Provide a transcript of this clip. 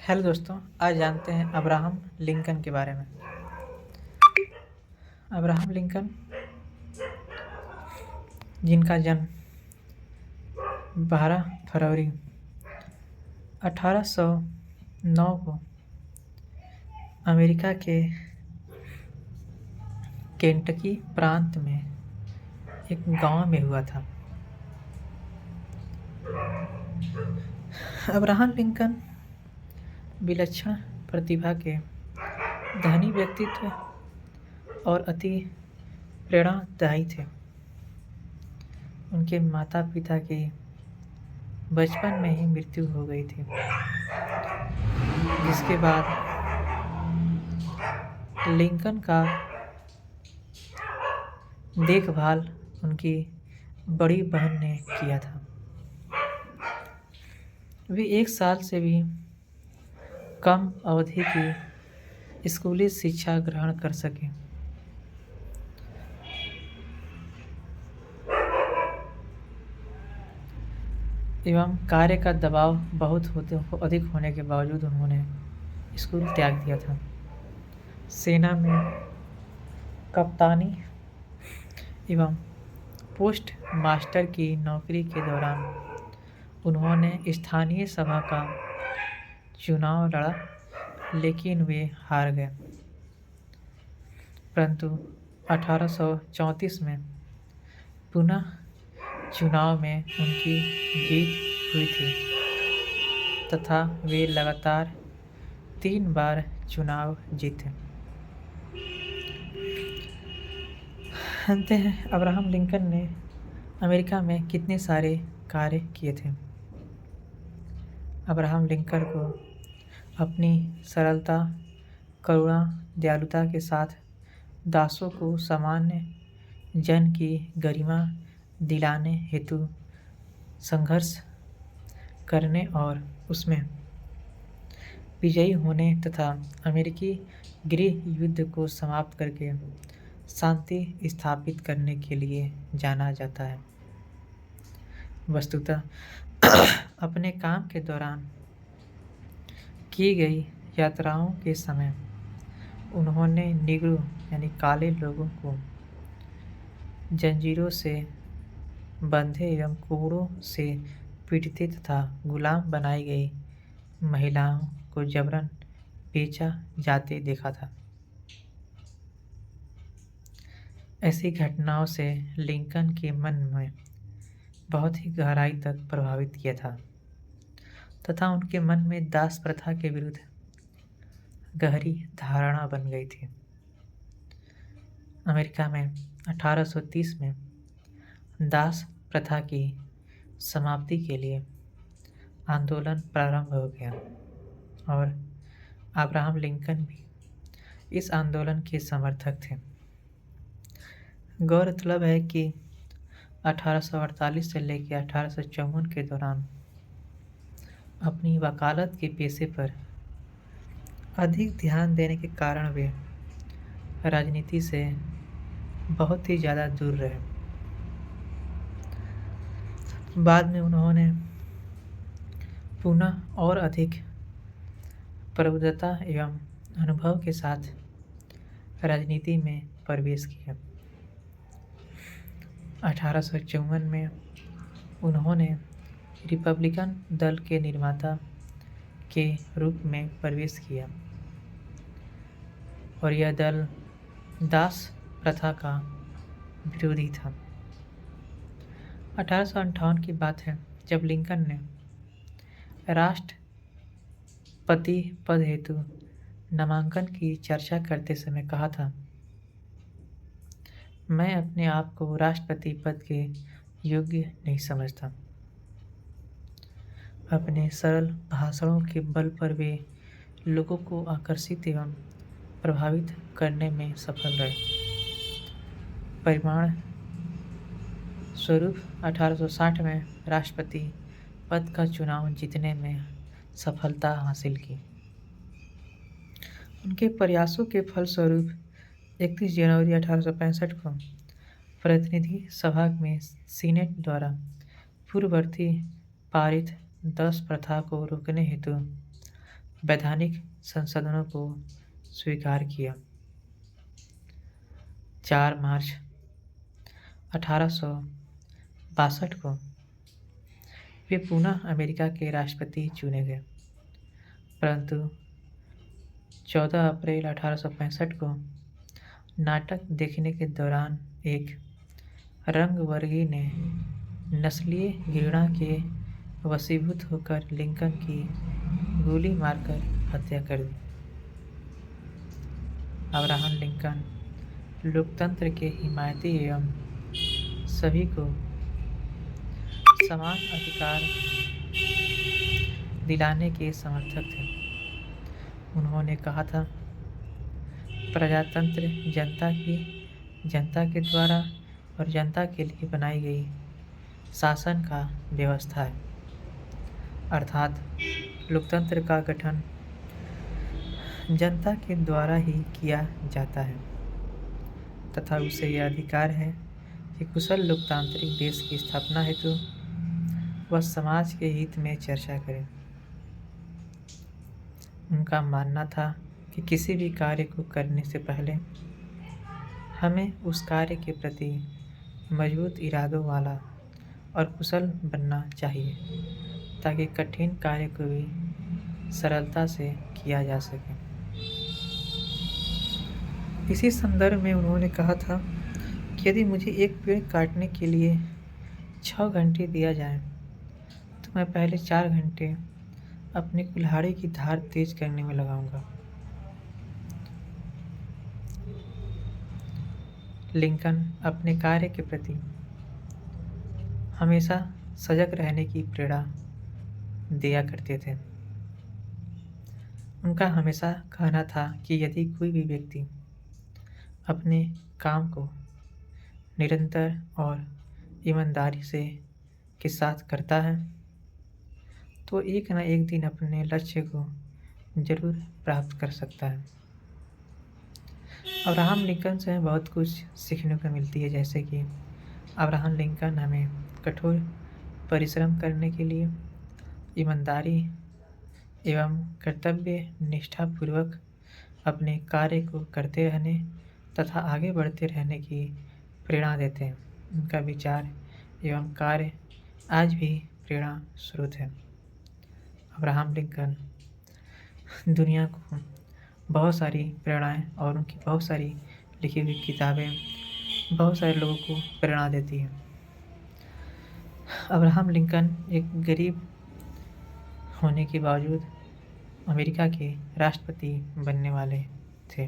Hello दोस्तों, आज जानते हैं अब्राहम लिंकन के बारे में। अब्राहम लिंकन, जिनका जन्म 12 फरवरी 1809 को अमेरिका के केंटकी प्रांत में एक गांव में हुआ था। अब्राहम लिंकन विलक्षण प्रतिभा के धनी व्यक्तित्व और अति प्रेरणादायी थे। उनके माता पिता की बचपन में ही मृत्यु हो गई थी, जिसके बाद लिंकन का देखभाल उनकी बड़ी बहन ने किया था। वे 1 साल से भी कम अवधि की स्कूली शिक्षा ग्रहण कर सके एवं कार्य का दबाव बहुत अधिक होने के बावजूद उन्होंने स्कूल त्याग दिया था। सेना में कप्तानी एवं पोस्ट मास्टर की नौकरी के दौरान उन्होंने स्थानीय सभा का चुनाव लड़ा, लेकिन वे हार गए। परंतु 1834 में पुनः चुनाव में उनकी जीत हुई थी तथा वे लगातार 3 बार चुनाव जीते। जानते हैं अब्राहम लिंकन ने अमेरिका में कितने सारे कार्य किए थे। अब्राहम लिंकन को अपनी सरलता, करुणा, दयालुता के साथ दासों को सामान्य जन की गरिमा दिलाने हेतु संघर्ष करने और उसमें विजयी होने तथा अमेरिकी गृह युद्ध को समाप्त करके शांति स्थापित करने के लिए जाना जाता है। वस्तुतः अपने काम के दौरान की गई यात्राओं के समय उन्होंने निग्रो यानी काले लोगों को जंजीरों से बंधे एवं कोड़ों से पीटते तथा गुलाम बनाई गई महिलाओं को जबरन बेचा जाते देखा था। ऐसी घटनाओं से लिंकन के मन में बहुत ही गहराई तक प्रभावित किया था तथा उनके मन में दास प्रथा के विरुद्ध गहरी धारणा बन गई थी। अमेरिका में 1830 में दास प्रथा की समाप्ति के लिए आंदोलन प्रारंभ हो गया और अब्राहम लिंकन भी इस आंदोलन के समर्थक थे। गौरतलब है कि 1848 से लेकर 1854 के दौरान अपनी वकालत के पेशे पर अधिक ध्यान देने के कारण वे राजनीति से बहुत ही ज़्यादा दूर रहे। बाद में उन्होंने पुनः और अधिक प्रबुद्धता एवं अनुभव के साथ राजनीति में प्रवेश किया। 1854 में उन्होंने रिपब्लिकन दल के निर्माता के रूप में प्रवेश किया और यह दल दास प्रथा का विरोधी था। 1858 की बात है जब लिंकन ने राष्ट्रपति पद हेतु नामांकन की चर्चा करते समय कहा था, मैं अपने आप को राष्ट्रपति पद के योग्य नहीं समझता। अपने सरल भाषणों के बल पर वे लोगों को आकर्षित एवं प्रभावित करने में सफल रहे। परिणाम स्वरूप 1860 में राष्ट्रपति पद का चुनाव जीतने में सफलता हासिल की। उनके प्रयासों के फलस्वरूप 31 जनवरी 1865 को प्रतिनिधि सभा में सीनेट द्वारा पूर्ववर्ती पारित 10 प्रथा को रोकने हेतु वैधानिक संशोधनों को स्वीकार किया। 4 मार्च 1862 को वे पुनः अमेरिका के राष्ट्रपति चुने गए, परंतु 14 अप्रैल 1865 को नाटक देखने के दौरान एक रंगवर्गी ने नस्लीय घृणा के वशीभूत होकर लिंकन की गोली मारकर हत्या कर दी। अब्राहम लिंकन लोकतंत्र के हिमायती एवं सभी को समान अधिकार दिलाने के समर्थक थे। उन्होंने कहा था, प्रजातंत्र जनता के द्वारा और जनता के लिए बनाई गई शासन का व्यवस्था है, अर्थात लोकतंत्र का गठन जनता के द्वारा ही किया जाता है तथा उसे यह अधिकार है कि कुशल लोकतांत्रिक देश की स्थापना हेतु वह समाज के हित में चर्चा करे। उनका मानना था कि किसी भी कार्य को करने से पहले हमें उस कार्य के प्रति मजबूत इरादों वाला और कुशल बनना चाहिए ताकि कठिन कार्य को भी सरलता से किया जा सके। इसी संदर्भ में उन्होंने कहा था कि यदि मुझे एक पेड़ काटने के लिए 6 घंटे दिया जाए तो मैं पहले 4 घंटे अपनी कुल्हाड़ी की धार तेज करने में लगाऊंगा। लिंकन अपने कार्य के प्रति हमेशा सजग रहने की प्रेरणा दिया करते थे। उनका हमेशा कहना था कि यदि कोई भी व्यक्ति अपने काम को निरंतर और ईमानदारी के साथ करता है तो एक न एक दिन अपने लक्ष्य को जरूर प्राप्त कर सकता है। अब्राहम लिंकन से बहुत कुछ सीखने को मिलती है, जैसे कि अब्राहम लिंकन हमें कठोर परिश्रम करने के लिए, ईमानदारी एवं कर्तव्य निष्ठापूर्वक अपने कार्य को करते रहने तथा आगे बढ़ते रहने की प्रेरणा देते हैं। उनका विचार एवं कार्य आज भी प्रेरणा स्रोत है। अब्राहम लिंकन दुनिया को बहुत सारी प्रेरणाएं और उनकी बहुत सारी लिखी हुई किताबें बहुत सारे लोगों को प्रेरणा देती हैं। अब्राहम लिंकन एक गरीब होने के बावजूद अमेरिका के राष्ट्रपति बनने वाले थे।